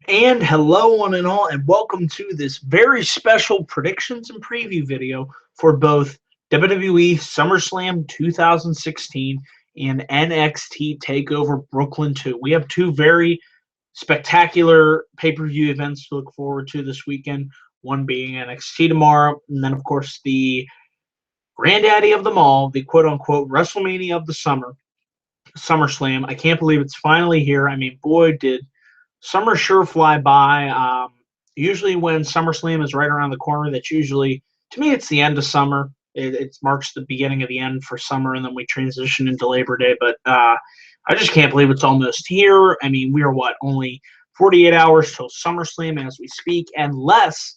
And hello, one and all, and welcome to this very special predictions and preview video for both WWE SummerSlam 2016 and NXT TakeOver Brooklyn 2. We have two very spectacular pay-per-view events to look forward to this weekend, one being NXT tomorrow, and then, of course, the granddaddy of them all, the quote-unquote WrestleMania of the summer, SummerSlam. I can't believe it's finally here. I mean, boy, did summer sure fly by. Usually when SummerSlam is right around the corner, that's usually, to me, it's the end of summer. It marks the beginning of the end for summer, and then we transition into Labor Day. But I just can't believe it's almost here. I mean, we are, only 48 hours till SummerSlam as we speak, and less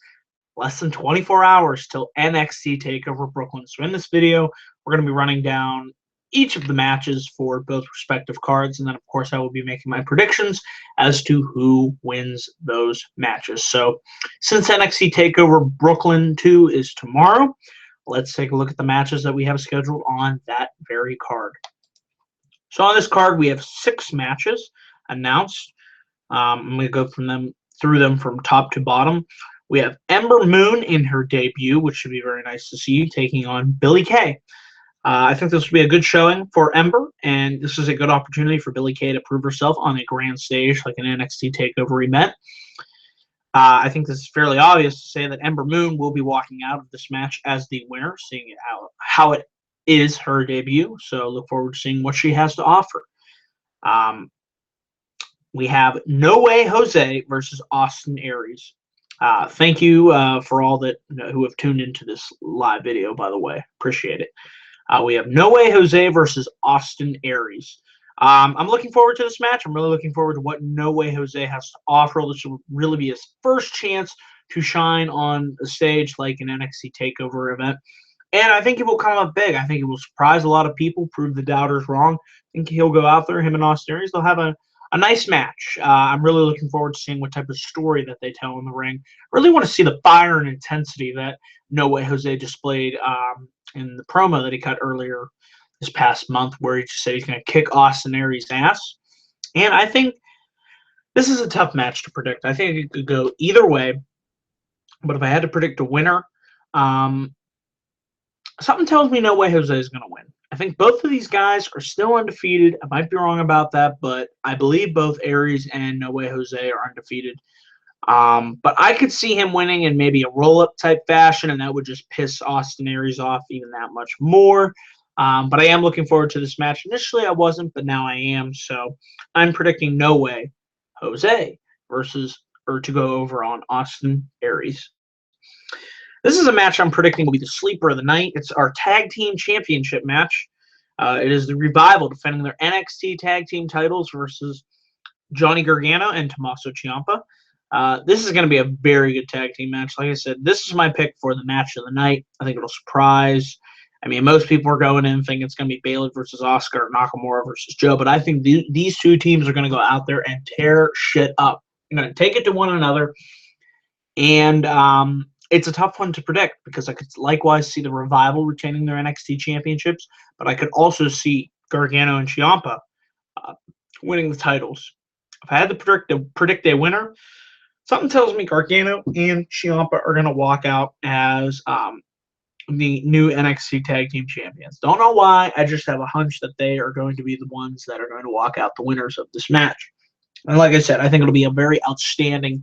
than 24 hours till NXT TakeOver Brooklyn. So in this video, we're going to be running down each of the matches for both respective cards, and then of course I will be making my predictions as to who wins those matches. So since NXT TakeOver Brooklyn 2 is tomorrow, let's take a look at the matches that we have scheduled on that very card. So on this card we have 6 matches announced. I'm going to go through them from top to bottom. We have Ember Moon in her debut, which should be very nice to see, taking on Billie Kay. I think this will be a good showing for Ember, and this is a good opportunity for Billie Kay to prove herself on a grand stage like an NXT TakeOver event. I think this is fairly obvious to say that Ember Moon will be walking out of this match as the winner, seeing how it is her debut. So look forward to seeing what she has to offer. We have No Way Jose versus Austin Aries. Thank you for all that who have tuned into this live video, by the way. Appreciate it. We have No Way Jose versus Austin Aries. I'm looking forward to this match. I'm really looking forward to what No Way Jose has to offer. This will really be his first chance to shine on a stage like an NXT TakeOver event. And I think he will come up big. I think he will surprise a lot of people, prove the doubters wrong. I think he'll go out there, him and Austin Aries. They'll have a nice match. I'm really looking forward to seeing what type of story that they tell in the ring. I really want to see the fire and intensity that No Way Jose displayed in the promo that he cut earlier this past month, where he just said he's going to kick Austin Aries' ass. And I think this is a tough match to predict. I think it could go either way. But if I had to predict a winner, something tells me No Way Jose is going to win. I think both of these guys are still undefeated. I might be wrong about that, but I believe both Aries and No Way Jose are undefeated. But I could see him winning in maybe a roll-up type fashion, and that would just piss Austin Aries off even that much more. But I am looking forward to this match. Initially, I wasn't, but now I am. So I'm predicting No Way Jose to go over on Austin Aries. This is a match I'm predicting will be the sleeper of the night. It's our tag team championship match. It is the Revival defending their NXT tag team titles versus Johnny Gargano and Tommaso Ciampa. This is going to be a very good tag team match. Like I said, this is my pick for the match of the night. I think it'll surprise. I mean, most people are going in thinking it's going to be Baylor versus Oscar or Nakamura versus Joe, but I think these two teams are going to go out there and tear shit up. They're going to take it to one another, and it's a tough one to predict because I could likewise see the Revival retaining their NXT championships, but I could also see Gargano and Ciampa winning the titles. If I had to predict a winner, something tells me Gargano and Ciampa are going to walk out as the new NXT Tag Team Champions. Don't know why. I just have a hunch that they are going to be the ones that are going to walk out the winners of this match. And like I said, I think it'll be a very outstanding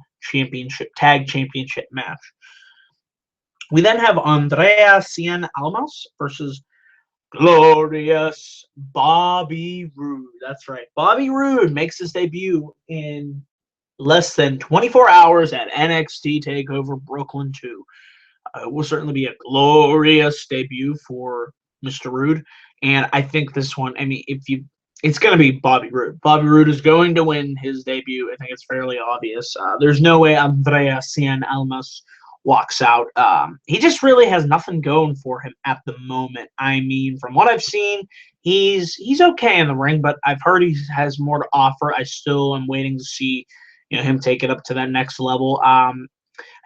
tag championship match. We then have Andrea Cien Almas versus Glorious Bobby Roode. That's right. Bobby Roode makes his debut in less than 24 hours at NXT TakeOver Brooklyn 2. It will certainly be a glorious debut for Mr. Roode. And I think this one, I mean, it's going to be Bobby Roode. Bobby Roode is going to win his debut. I think it's fairly obvious. There's no way Andrea Cien Almas walks out. He just really has nothing going for him at the moment. I mean, from what I've seen, he's okay in the ring, but I've heard he has more to offer. I still am waiting to see him take it up to that next level. I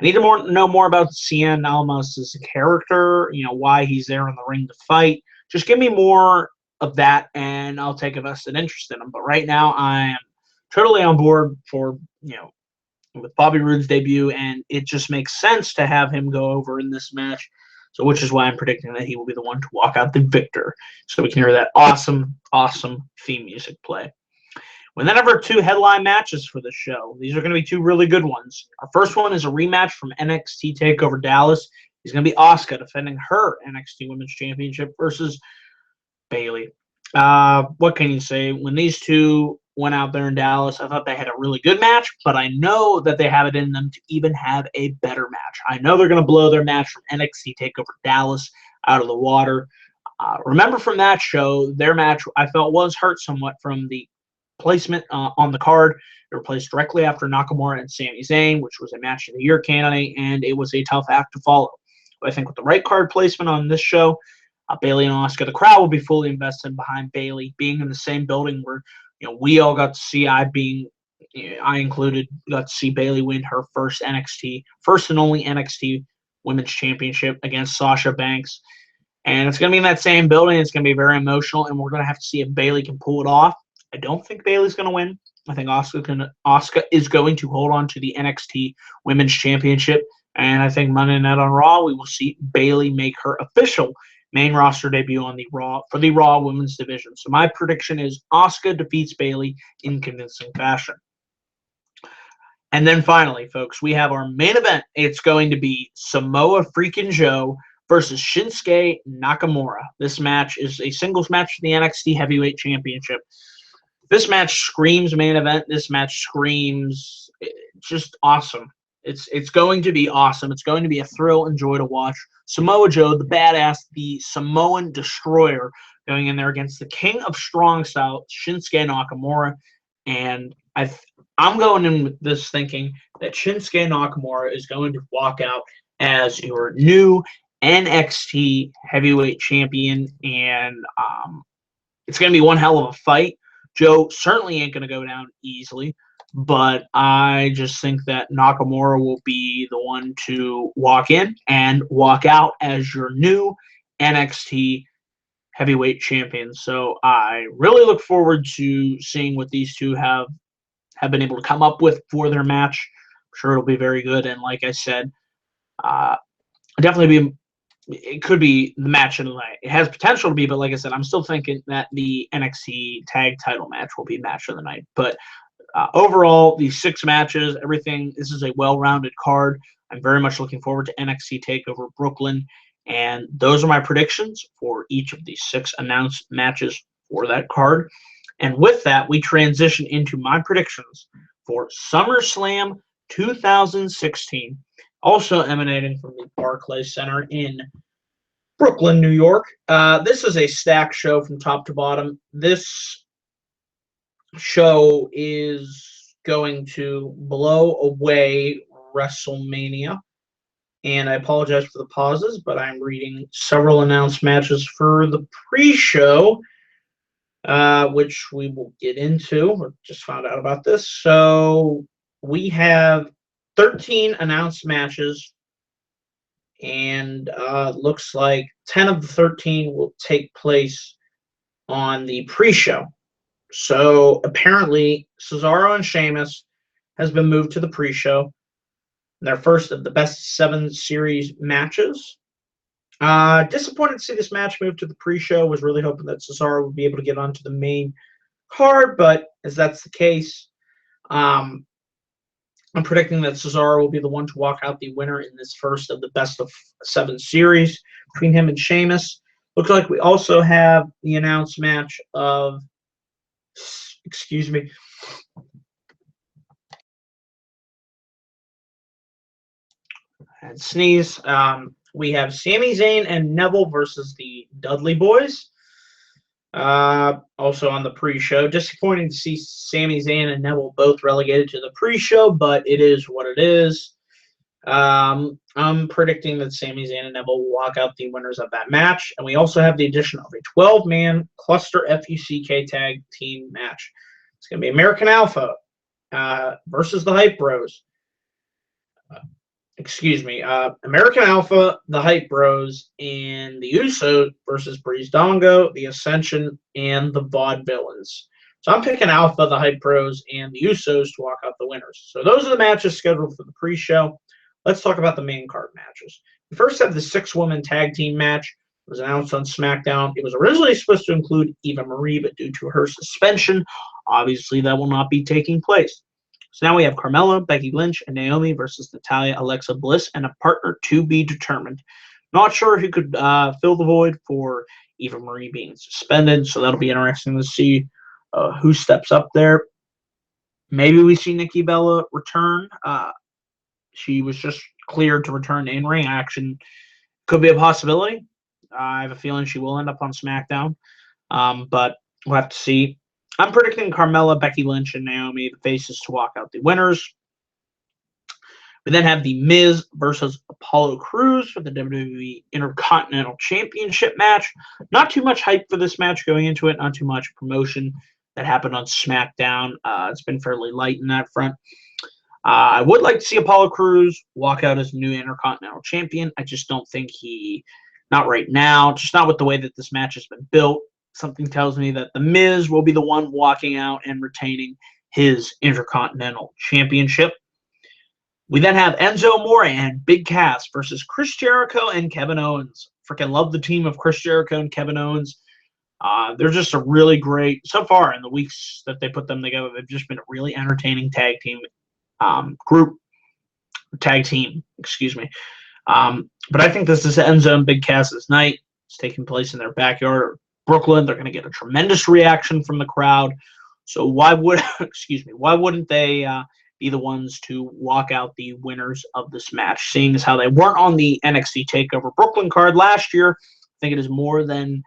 need to know more about Cien Almas as a character, why he's there in the ring to fight. Just give me more of that, and I'll take a vested interest in him. But right now, I am totally on board for, with Bobby Roode's debut, and it just makes sense to have him go over in this match. So, which is why I'm predicting that he will be the one to walk out the victor. So we can hear that awesome, awesome theme music play. We then have our two headline matches for the show. These are going to be two really good ones. Our first one is a rematch from NXT TakeOver Dallas. It's going to be Asuka defending her NXT Women's Championship versus Bayley. What can you say? When these two went out there in Dallas, I thought they had a really good match, but I know that they have it in them to even have a better match. I know they're going to blow their match from NXT TakeOver Dallas out of the water. Remember from that show, their match I felt was hurt somewhat from the placement on the card. They were placed directly after Nakamura and Sami Zayn, which was a match of the year candidate, and it was a tough act to follow. But I think with the right card placement on this show, Bayley and Asuka, the crowd will be fully invested behind Bayley being in the same building where we all got to see. I included, got to see Bayley win her first and only NXT Women's Championship against Sasha Banks, and it's going to be in that same building. It's going to be very emotional, and we're going to have to see if Bayley can pull it off. I don't think Bayley's going to win. I think Asuka is going to hold on to the NXT Women's Championship, and I think Monday Night on Raw we will see Bayley make her official main roster debut on the Raw Women's Division. So my prediction is Asuka defeats Bayley in convincing fashion. And then finally, folks, we have our main event. It's going to be Samoa freaking Joe versus Shinsuke Nakamura. This match is a singles match for the NXT Heavyweight Championship. This match screams main event. This match screams just awesome. It's going to be awesome. It's going to be a thrill and joy to watch. Samoa Joe, the badass, the Samoan destroyer, going in there against the king of strong style, Shinsuke Nakamura. And I'm going in with this thinking that Shinsuke Nakamura is going to walk out as your new NXT heavyweight champion. And it's going to be one hell of a fight. Joe certainly ain't going to go down easily. But I just think that Nakamura will be the one to walk in and walk out as your new NXT heavyweight champion. So I really look forward to seeing what these two have been able to come up with for their match. I'm sure it'll be very good. And like I said, it could be the match of the night. It has potential to be, but like I said, I'm still thinking that the NXT tag title match will be match of the night. But overall, these 6 matches, everything, this is a well-rounded card. I'm very much looking forward to NXT TakeOver Brooklyn. And those are my predictions for each of these 6 announced matches for that card. And with that, we transition into my predictions for SummerSlam 2016, also emanating from the Barclays Center in Brooklyn, New York. This is a stacked show from top to bottom. This show is going to blow away WrestleMania. And I apologize for the pauses, but I'm reading several announced matches for the pre-show, which we will get into. I just found out about this. So we have 13 announced matches, and looks like 10 of the 13 will take place on the pre-show. So apparently, Cesaro and Sheamus has been moved to the pre-show. Their first of the best 7 series matches. Disappointed to see this match move to the pre-show. Was really hoping that Cesaro would be able to get onto the main card, but as that's the case, I'm predicting that Cesaro will be the one to walk out the winner in this first of the best of 7 series between him and Sheamus. Looks like we also have the announced match of, and sneeze. We have Sami Zayn and Neville versus the Dudley Boys. Also on the pre-show. Disappointing to see Sami Zayn and Neville both relegated to the pre-show, but it is what it is. I'm predicting that Sami Zayn and Neville will walk out the winners of that match. And we also have the addition of a 12-man cluster FUCK tag team match. It's going to be American Alpha versus the Hype Bros. American Alpha, the Hype Bros, and the Usos versus Breezango, the Ascension, and the Vaudevillains. So I'm picking Alpha, the Hype Bros, and the Usos to walk out the winners. So those are the matches scheduled for the pre-show. Let's talk about the main card matches. We first have the 6-woman tag team match. It was announced on SmackDown. It was originally supposed to include Eva Marie, but due to her suspension, obviously that will not be taking place. So now we have Carmella, Becky Lynch, and Naomi versus Natalya, Alexa Bliss, and a partner to be determined. Not sure who could fill the void for Eva Marie being suspended, so that'll be interesting to see who steps up there. Maybe we see Nikki Bella return. She was just cleared to return in ring action. Could be a possibility. I have a feeling she will end up on SmackDown, but we'll have to see. I'm predicting Carmella, Becky Lynch, and Naomi, the faces, to walk out the winners. We then have the Miz versus Apollo Crews for the WWE Intercontinental Championship match. Not too much hype for this match going into it. Not too much promotion that happened on SmackDown. It's been fairly light in that front. I would like to see Apollo Crews walk out as new Intercontinental Champion. I just don't think not right now, just not with the way that this match has been built. Something tells me that The Miz will be the one walking out and retaining his Intercontinental Championship. We then have Enzo Amore and Big Cass versus Chris Jericho and Kevin Owens. Freaking love the team of Chris Jericho and Kevin Owens. They're just a really great, so far in the weeks that they put them together, they've just been a really entertaining tag team. Excuse me. But I think this is Enzo and Big Cass's night. It's taking place in their backyard or Brooklyn. They're going to get a tremendous reaction from the crowd. So why wouldn't they be the ones to walk out the winners of this match? Seeing as how they weren't on the NXT TakeOver Brooklyn card last year, I think it is more than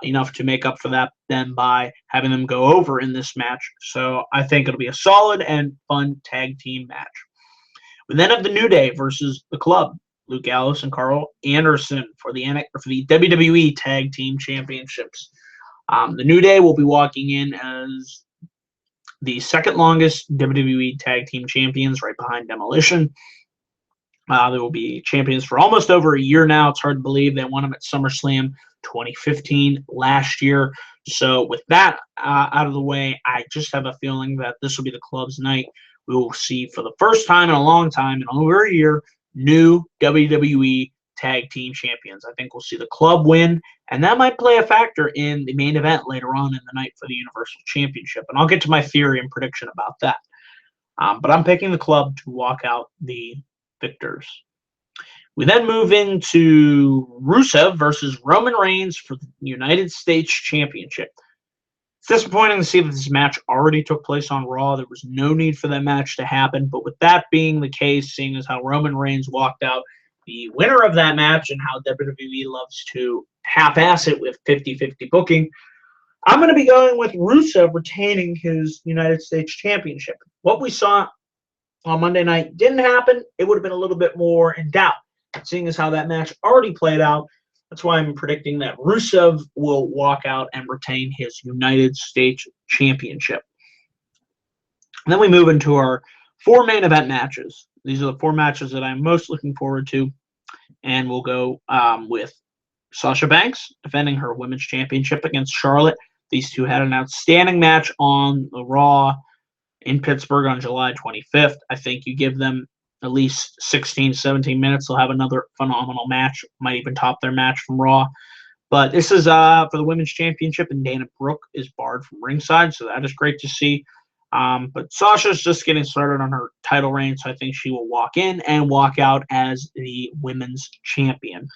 enough to make up for that then by having them go over in this match. So I think it'll be a solid and fun tag team match. We then have the New Day versus the Club, Luke Gallows and Carl Anderson for the WWE Tag Team Championships. The New Day will be walking in as the second longest WWE Tag Team Champions, right behind Demolition. They will be champions for almost over a year now. It's hard to believe they won them at SummerSlam 2015 last year. So with that out of the way, I just have a feeling that this will be the Club's night. We will see for the first time in a long time, in over a year, new WWE Tag Team Champions. I think we'll see the Club win, and that might play a factor in the main event later on in the night for the Universal Championship. And I'll get to my theory and prediction about that. But I'm picking the Club to walk out the victors. We then move into Rusev versus Roman Reigns for the United States Championship. It's disappointing to see that this match already took place on Raw. There was no need for that match to happen. But with that being the case, seeing as how Roman Reigns walked out the winner of that match and how WWE loves to half-ass it with 50-50 booking, I'm going to be going with Rusev retaining his United States Championship. What we saw on Monday night didn't happen. It would have been a little bit more in doubt. Seeing as how that match already played out, that's why I'm predicting that Rusev will walk out and retain his United States Championship. And then we move into our 4 main event matches. These are the 4 matches that I'm most looking forward to. And we'll go with Sasha Banks defending her Women's Championship against Charlotte. These two had an outstanding match on the Raw in Pittsburgh on July 25th. I think you give them at least 16, 17 minutes, they'll have another phenomenal match. Might even top their match from Raw. But this is for the Women's Championship, and Dana Brooke is barred from ringside, so that is great to see. But Sasha's just getting started on her title reign, so I think she will walk in and walk out as the Women's Champion.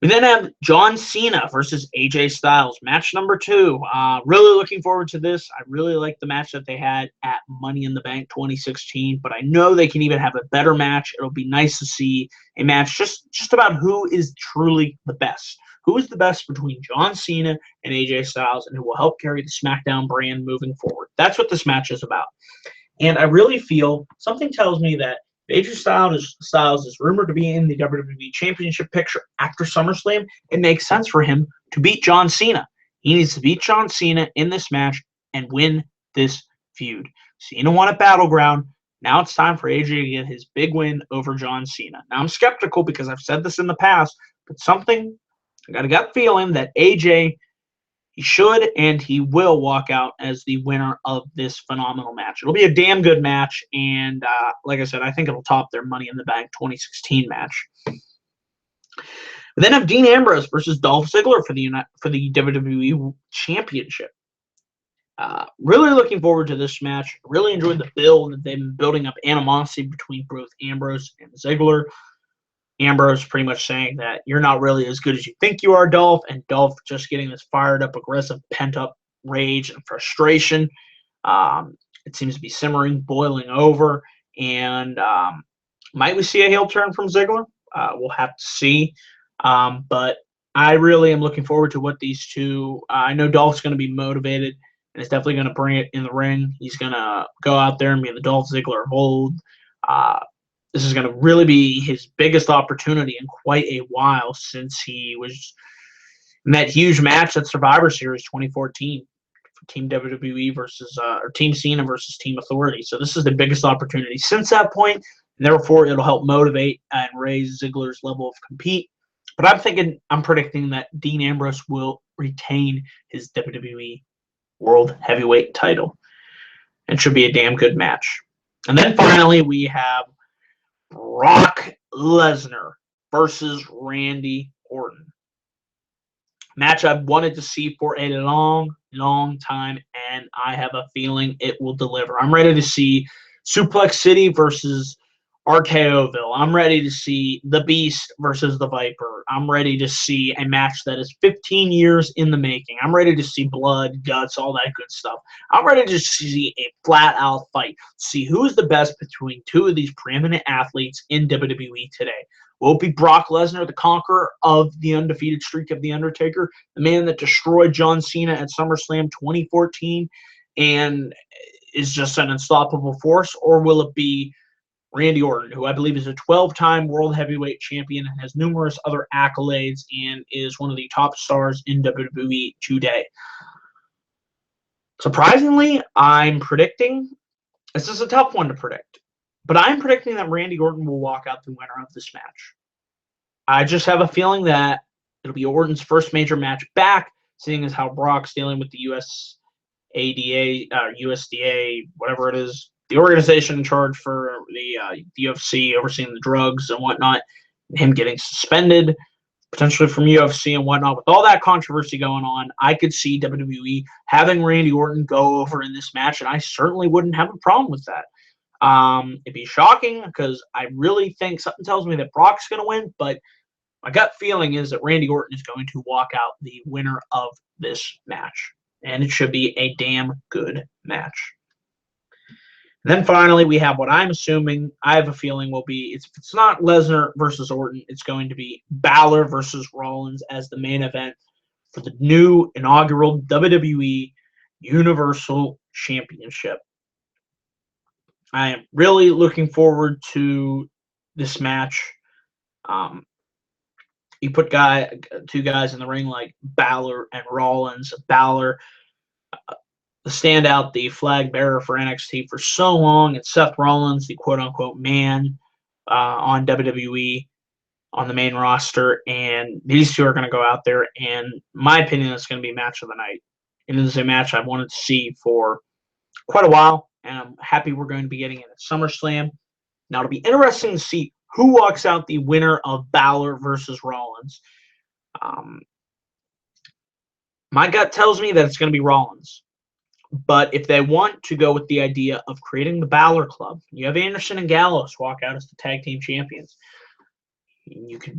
We then have John Cena versus AJ Styles, match number 2. Really looking forward to this. I really like the match that they had at Money in the Bank 2016, but I know they can even have a better match. It'll be nice to see a match just about who is truly the best. Who is the best between John Cena and AJ Styles, and who will help carry the SmackDown brand moving forward. That's what this match is about. And I really feel, something tells me that AJ Styles is rumored to be in the WWE Championship picture after SummerSlam. It makes sense for him to beat John Cena. He needs to beat John Cena in this match and win this feud. Cena won at Battleground. Now it's time for AJ to get his big win over John Cena. Now I'm skeptical because I've said this in the past, but I got a gut feeling that AJ He should and he will walk out as the winner of this phenomenal match. It'll be a damn good match, and like I said, I think it'll top their Money in the Bank 2016 match. We then have Dean Ambrose versus Dolph Ziggler for the WWE Championship. Really looking forward to this match. Really enjoyed the build that they've been building up animosity between both Ambrose and Ziggler. Ambrose pretty much saying that you're not really as good as you think you are, Dolph, and Dolph just getting this fired up, aggressive, pent-up rage and frustration. It seems to be simmering, boiling over, and might we see a heel turn from Ziggler? We'll have to see. But I really am looking forward to what these two. I know Dolph's going to be motivated and is definitely going to bring it in the ring. He's going to go out there and be the Dolph Ziggler of old. This is going to really be his biggest opportunity in quite a while since he was in that huge match at Survivor Series 2014 for Team WWE versus or Team Cena versus Team Authority. So this is the biggest opportunity since that point, and therefore it'll help motivate and raise Ziggler's level of compete. But I'm predicting that Dean Ambrose will retain his WWE World Heavyweight title, and should be a damn good match. And then finally we have Brock Lesnar versus Randy Orton. Match I've wanted to see for a long, long time, and I have a feeling it will deliver. I'm ready to see Suplex City versus RKOville. I'm ready to see the Beast versus the Viper. I'm ready to see a match that is 15 years in the making. I'm ready to see blood, guts, all that good stuff. I'm ready to see a flat-out fight. See who is the best between two of these preeminent athletes in WWE today. Will it be Brock Lesnar, the conqueror of the undefeated streak of The Undertaker, the man that destroyed John Cena at SummerSlam 2014 and is just an unstoppable force? Or will it be Randy Orton, who I believe is a 12-time World Heavyweight Champion and has numerous other accolades and is one of the top stars in WWE today? Surprisingly, I'm predicting, this is a tough one to predict, but I'm predicting that Randy Orton will walk out the winner of this match. I just have a feeling that it'll be Orton's first major match back, seeing as how Brock's dealing with the USDA, whatever it is, the organization in charge for the UFC, overseeing the drugs and whatnot, and him getting suspended, potentially from UFC and whatnot. With all that controversy going on, I could see WWE having Randy Orton go over in this match, and I certainly wouldn't have a problem with that. It'd be shocking because I really think something tells me that Brock's going to win, but my gut feeling is that Randy Orton is going to walk out the winner of this match, and it should be a damn good match. And then finally, we have what I'm assuming, I have a feeling will be, if it's not Lesnar versus Orton, it's going to be Balor versus Rollins as the main event for the new inaugural WWE Universal Championship. I am really looking forward to this match. You put two guys in the ring like Balor and Rollins. Balor, the standout, the flag bearer for NXT for so long, and Seth Rollins, the quote-unquote man on WWE on the main roster, and these two are going to go out there, and my opinion is going to be match of the night. It is a match I've wanted to see for quite a while, and I'm happy we're going to be getting it at SummerSlam. Now, it'll be interesting to see who walks out the winner of Balor versus Rollins. My gut tells me that it's going to be Rollins. But if they want to go with the idea of creating the Balor Club, you have Anderson and Gallows walk out as the tag team champions. You could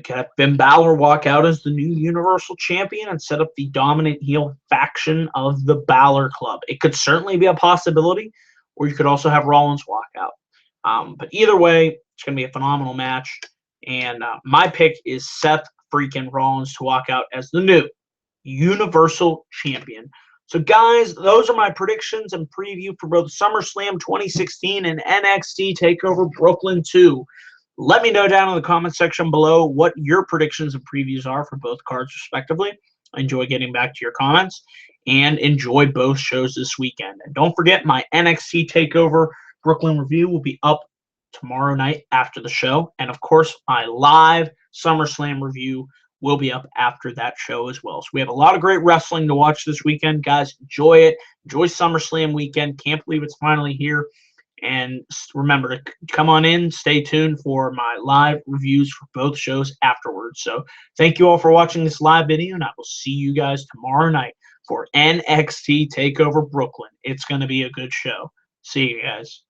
have Finn Balor walk out as the new Universal Champion and set up the dominant heel faction of the Balor Club. It could certainly be a possibility, or you could also have Rollins walk out. But either way, it's going to be a phenomenal match. And my pick is Seth freaking Rollins to walk out as the new Universal Champion. So, guys, those are my predictions and preview for both SummerSlam 2016 and NXT TakeOver Brooklyn 2. Let me know down in the comment section below what your predictions and previews are for both cards, respectively. I enjoy getting back to your comments and enjoy both shows this weekend. And don't forget, my NXT TakeOver Brooklyn review will be up tomorrow night after the show. And, of course, my live SummerSlam review will be up after that show as well. So we have a lot of great wrestling to watch this weekend. Guys, enjoy it. Enjoy SummerSlam weekend. Can't believe it's finally here. And remember to come on in, stay tuned for my live reviews for both shows afterwards. So thank you all for watching this live video, and I will see you guys tomorrow night for NXT TakeOver Brooklyn. It's going to be a good show. See you guys.